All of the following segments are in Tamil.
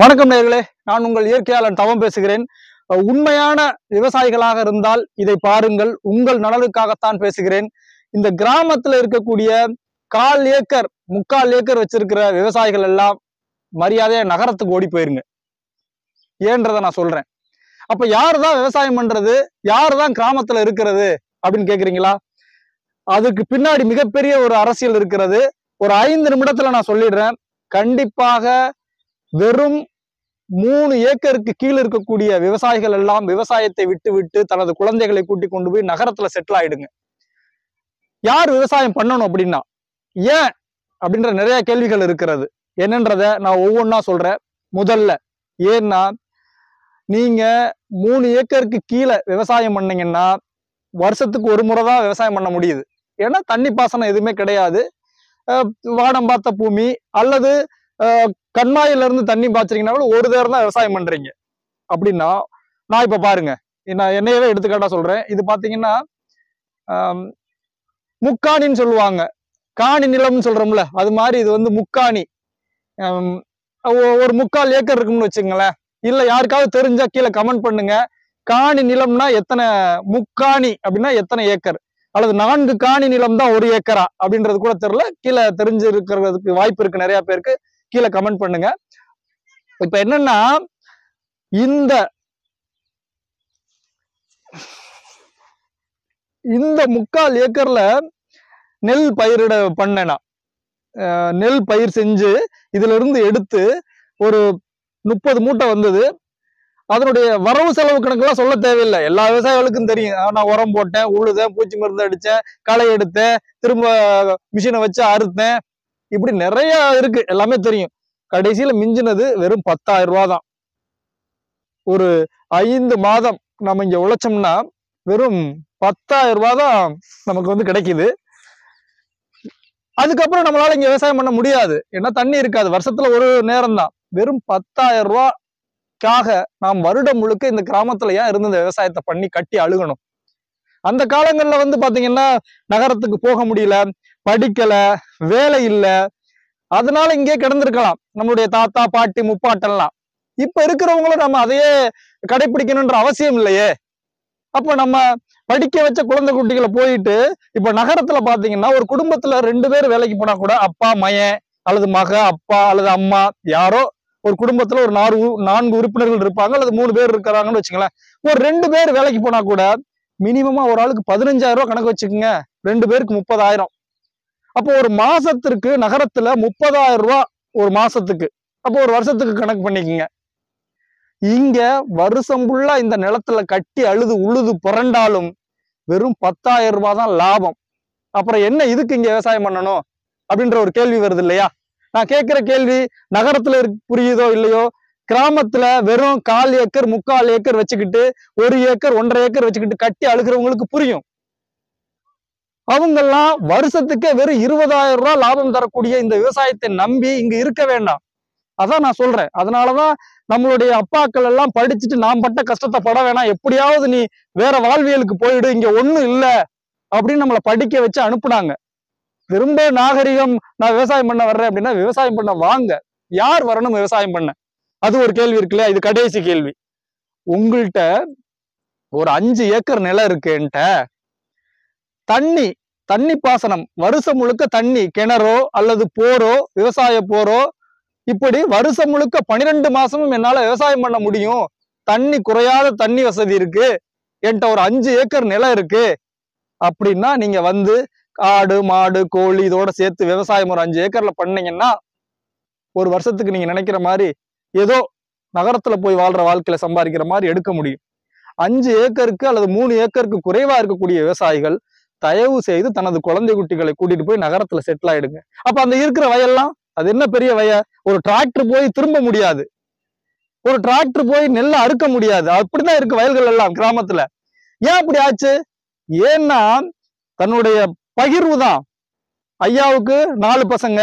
வணக்கம் நேயர்களே, நான் உங்கள் இயற்கையாளன் தவம் பேசுகிறேன். உண்மையான விவசாயிகளாக இருந்தால் இதை பாருங்கள், உங்கள் நலனுக்காகத்தான் பேசுகிறேன். இந்த கிராமத்துல இருக்கக்கூடிய 1/4 ஏக்கர் 3/4 ஏக்கர் வச்சிருக்கிற விவசாயிகள் எல்லாம் மரியாதையா நகரத்துக்கு ஓடி போயிருங்க ஏன்றத நான் சொல்றேன். அப்ப யாருதான் விவசாயம் பண்றது, யாருதான் கிராமத்துல இருக்கிறது அப்படின்னு கேக்குறீங்களா? அதுக்கு பின்னாடி மிகப்பெரிய ஒரு அரசியல் இருக்கிறது. ஒரு 5 நிமிடத்துல நான் சொல்லிடுறேன். கண்டிப்பாக வெறும் 3 ஏக்கருக்கு கீழே இருக்கக்கூடிய விவசாயிகள் எல்லாம் விவசாயத்தை விட்டு தனது குழந்தைகளை கூட்டி கொண்டு போய் நகரத்துல செட்டில் ஆயிடுங்க. யார் விவசாயம் பண்ணணும் அப்படின்னா, ஏன் அப்படின்ற நிறைய கேள்விகள் இருக்கிறது. என்னன்றத நான் ஒவ்வொன்றா சொல்றேன். முதல்ல, ஏன்னா நீங்க 3 ஏக்கருக்கு கீழே விவசாயம் பண்ணீங்கன்னா வருஷத்துக்கு ஒரு முறை தான் விவசாயம் பண்ண முடியுது. ஏன்னா தண்ணி பாசனம் எதுவுமே கிடையாது. வானம் பார்த்த பூமி அல்லது கண்மாயில இருந்து தண்ணி பாய்ச்சிருக்கீங்கன்னா கூட ஒரு தேரம் தான் விவசாயம் பண்றீங்க. அப்படின்னா நான் இப்ப பாருங்க, நான் என்னையவே எடுத்துக்காட்டா சொல்றேன். இது பாத்தீங்கன்னா முக்காணின்னு சொல்லுவாங்க, காணி நிலம்னு சொல்றோம்ல, அது மாதிரி இது வந்து முக்காணி. ஒரு 3/4 ஏக்கர் இருக்குன்னு வச்சுங்களேன். இல்ல யாருக்காவது தெரிஞ்சா கீழே கமெண்ட் பண்ணுங்க. காணி நிலம்னா எத்தனை, முக்காணி அப்படின்னா எத்தனை ஏக்கர், அல்லது 4 காணி நிலம் தான் 1 ஏக்கரா அப்படின்றது கூட தெரியல. கீழே தெரிஞ்சு இருக்கிறதுக்கு வாய்ப்பு இருக்கு நிறைய பேருக்கு. கீழே கமெண்ட் பண்ணுங்க. இப்ப என்னன்னா, இந்த 3/4 ஏக்கர்ல நெல் பயிரிட பண்ணேனா, நெல் பயிர் செஞ்சு இதுல இருந்து எடுத்து ஒரு 30 மூட்டை வந்தது. அதனுடைய வரவு செலவு கணக்கெல்லாம் சொல்ல தேவையில்லை, எல்லா விவசாயிகளுக்கும் தெரியும். நான் உரம் போட்டேன், உழுதேன், பூச்சி மருந்து அடிச்சேன், களை எடுத்தேன், திரும்ப மிஷினை வச்சு அறுத்தேன், இப்படி நிறைய இருக்கு, எல்லாமே தெரியும். கடைசியில மிஞ்சினது வெறும் 10,000 ரூபா தான். ஒரு 5 மாதம் நம்ம இங்க உழைச்சோம்னா வெறும் 10,000 ரூபா தான் நமக்கு வந்து கிடைக்குது. அதுக்கப்புறம் நம்மளால இங்க விவசாயம் பண்ண முடியாது, ஏன்னா தண்ணி இருக்காது. வருஷத்துல ஒரு நேரம் தான். வெறும் 10,000 ரூபாய்க்காக நாம் வருடம் முழுக்க இந்த கிராமத்துல ஏன் இருந்து இந்த விவசாயத்தை பண்ணி கட்டி அழுகணும்? அந்த காலங்கள்ல வந்து பாத்தீங்கன்னா நகரத்துக்கு போக முடியல, படிக்கல, வேலை இல்லை, அதனால இங்கே கிடந்திருக்கலாம் நம்மளுடைய தாத்தா பாட்டி முப்பாட்டெல்லாம். இப்ப இருக்கிறவங்களும் நம்ம அதையே கடைபிடிக்கணும்ன்ற அவசியம் இல்லையே. அப்ப நம்ம படிக்க வச்ச குழந்தை குட்டிகளை போயிட்டு இப்ப நகரத்துல பாத்தீங்கன்னா ஒரு குடும்பத்துல 2 பேர் வேலைக்கு போனா கூட, அப்பா மயன் அல்லது மக அப்பா அல்லது அம்மா, யாரோ ஒரு குடும்பத்துல ஒரு 4 உறுப்பினர்கள் இருப்பாங்க, அல்லது 3 பேர் இருக்கிறாங்கன்னு வச்சுங்களேன். ஒரு 2 பேர் வேலைக்கு போனா கூட மினிமமா ஒரு ஆளுக்கு 15,000 ரூபாய் கணக்கு வச்சுக்கோங்க, 2 பேருக்கு 30,000. அப்போ ஒரு மாசத்திற்கு நகரத்துல 30,000 ரூபாய் ஒரு மாசத்துக்கு. அப்போ ஒரு வருஷத்துக்கு கணக்கு பண்ணிக்கோங்க. இங்க வருஷம் ஃபுல்லா இந்த நிலத்துல கட்டி அழுது உழுது புரண்டாலும் வெறும் 10,000 ரூபாய் தான் லாபம். அப்புறம் என்ன இதுக்கு இங்க விவசாயம் பண்ணணும் அப்படின்ற ஒரு கேள்வி வருது இல்லையா? நான் கேட்கிற கேள்வி நகரத்துல புரியுதோ இல்லையோ, கிராமத்துல வெறும் 1/4 ஏக்கர் 3/4 ஏக்கர் வச்சுக்கிட்டு 1 ஏக்கர் 1.5 ஏக்கர் வச்சுக்கிட்டு கட்டி அழுகிறவங்களுக்கு புரியும். அவங்கெல்லாம் வருஷத்துக்கே வெறும் 20,000 ரூபாய் லாபம் தரக்கூடிய இந்த விவசாயத்தை நம்பி இங்க இருக்க வேண்டாம். அதான் நான் சொல்றேன். அதனாலதான் நம்மளுடைய அப்பாக்கள் எல்லாம் படிச்சுட்டு நாம் பட்ட கஷ்டத்தை பட வேணாம், எப்படியாவது நீ வேற வாழ்வியலுக்கு போயிடு, இங்க ஒண்ணும் இல்ல அப்படின்னு நம்மளை படிக்க வச்சு அனுப்புனாங்க. திரும்ப நாகரிகம், நான் விவசாயம் பண்ண வர்றேன் அப்படின்னா விவசாயம் பண்ண வாங்க. யார் வரணும் விவசாயம் பண்ண? அது ஒரு கேள்வி இருக்கு இல்லையா? இது கடைசி கேள்வி. உங்கள்கிட்ட ஒரு 5 ஏக்கர் நிலம் இருக்குன்ட்ட, தண்ணி பாசனம் வருஷம் முழுக்க தண்ணி, கிணறோ அல்லது போரோ, விவசாய போரோ, இப்படி வருஷம் முழுக்க 12 மாசமும் என்னால விவசாயம் பண்ண முடியும், தண்ணி குறையாத தண்ணி வசதி இருக்கு, என்கிட்ட ஒரு 5 ஏக்கர் நிலம் இருக்கு அப்படின்னா நீங்க வந்து ஆடு மாடு கோழி இதோட சேர்த்து விவசாயம் ஒரு 5 ஏக்கர்ல பண்ணீங்கன்னா ஒரு வருஷத்துக்கு நீங்க நினைக்கிற மாதிரி ஏதோ நகரத்துல போய் வாழ்ற வாழ்க்கையில சம்பாதிக்கிற மாதிரி எடுக்க முடியும். 5 ஏக்கருக்கு அல்லது 3 ஏக்கருக்கு குறைவா இருக்கக்கூடிய விவசாயிகள் தயவு செய்து தனது குழந்தை குட்டிகளை கூட்டிட்டு போய் நகரத்துல செட்டில் ஆயிடுங்க. அப்ப அந்த இருக்கிற வயல்லாம், அது என்ன பெரிய வய, ஒரு டிராக்டர் போய் திரும்ப முடியாது, ஒரு டிராக்டர் போய் நெல்லை அறுக்க முடியாது, அப்படிதான் இருக்கு வயல்கள் எல்லாம் கிராமத்துல. ஏன் அப்படி ஆச்சு? ஏன்னா தன்னுடைய பகிர்வு தான். ஐயாவுக்கு 4 பசங்க,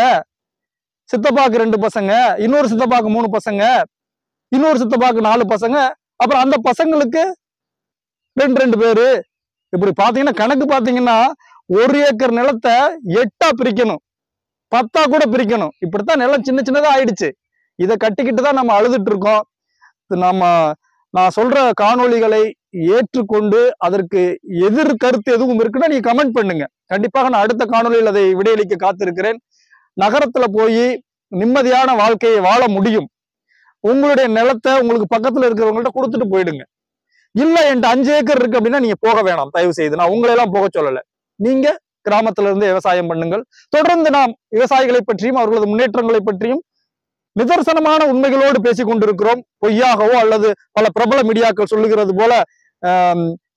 சித்தப்பாக்கு 2 பசங்க, இன்னொரு சித்தப்பாக்கு 3 பசங்க, இன்னொரு சித்தப்பாக்கு 4 பசங்க, அப்புறம் அந்த பசங்களுக்கு 2 பேரு. இப்படி பாத்தீங்கன்னா கணக்கு பாத்தீங்கன்னா 1 ஏக்கர் நிலத்தை 8ஆ பிரிக்கணும், 10ஆ கூட பிரிக்கணும். இப்படித்தான் நிலம் சின்ன சின்னதா ஆயிடுச்சு. இதை கட்டிக்கிட்டு தான் நம்ம அழுதுட்டு இருக்கோம். நான் சொல்ற காணொளிகளை ஏற்றுக்கொண்டு அதற்கு எதிர் கருத்து எதுவும் இருக்குன்னா நீங்க கமெண்ட் பண்ணுங்க. கண்டிப்பாக நான் அடுத்த காணொளியில் அதை விடையளிக்க காத்திருக்கிறேன். நகரத்துல போய் நிம்மதியான வாழ்க்கையை வாழ முடியும். உங்களுடைய நிலத்தை உங்களுக்கு பக்கத்துல இருக்கிறவங்கள்ட்ட கொடுத்துட்டு போயிடுங்க. இல்ல என்கிட்ட 5 ஏக்கர் இருக்கு அப்படின்னா நீங்க போக வேணாம், தயவு செய்து. நான் உங்களை எல்லாம் போக சொல்லல. நீங்க கிராமத்துல இருந்து விவசாயம் பண்ணுங்கள். தொடர்ந்து நாம் விவசாயிகளை பற்றியும் அவர்களது முன்னேற்றங்களை பற்றியும் நிதர்சனமான உண்மைகளோடு பேசிக் கொண்டிருக்கிறோம். பொய்யாகவோ அல்லது பல பிரபல மீடியாக்கள் சொல்லுகிறது போல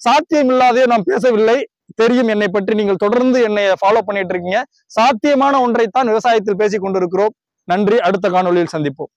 சாத்தியம் இல்லாதே நாம் பேசவில்லை. தெரியும் என்னை பற்றி. நீங்கள் தொடர்ந்து என்னை ஃபாலோ பண்ணிட்டு இருக்கீங்க. சாத்தியமான ஒன்றைத்தான் விவசாயத்தில் பேசிக் கொண்டிருக்கிறோம். நன்றி. அடுத்த காணொளியில் சந்திப்போம்.